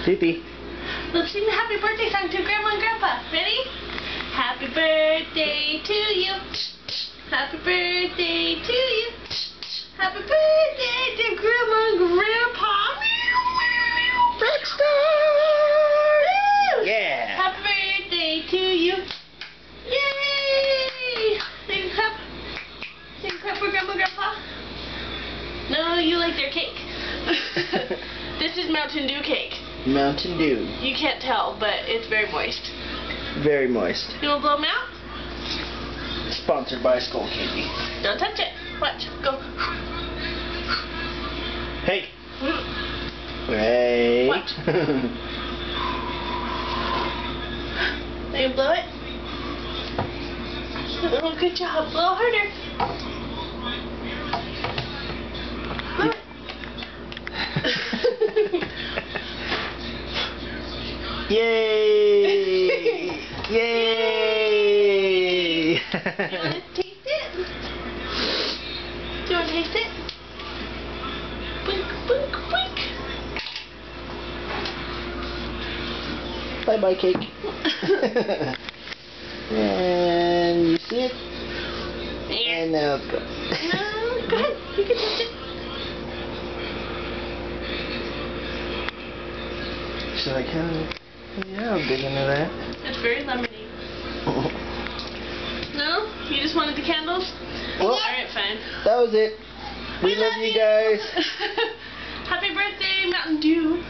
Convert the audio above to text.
Doopy. Let's sing the happy birthday song to Grandma and Grandpa. Ready? Happy birthday to you. Happy birthday to you. Happy birthday to Grandma and Grandpa. Rockstar! Yeah! Happy birthday to you. Yay! Sing clap. Sing clap for Grandma and Grandpa. No, you like their cake. This is Mountain Dew cake. Mountain Dew. You can't tell, but it's very moist. Very moist. You want to blow them out? Sponsored by Skull Candy. Don't touch it. Watch. Go. Hey! Wait. Watch. Now you blow it. Oh, good job. Blow harder. Blow it. Yay! Yay! You want to taste it? Do you want to taste it? Blink, blink, blink. Bye bye, cake. And you see it? And now go. No, go ahead. You can taste it. She's like, yeah, I'm big into that. It's very lemony. No? You just wanted the candles? Well, Alright, fine. that was it. We love you guys. Happy birthday, Mountain Dew.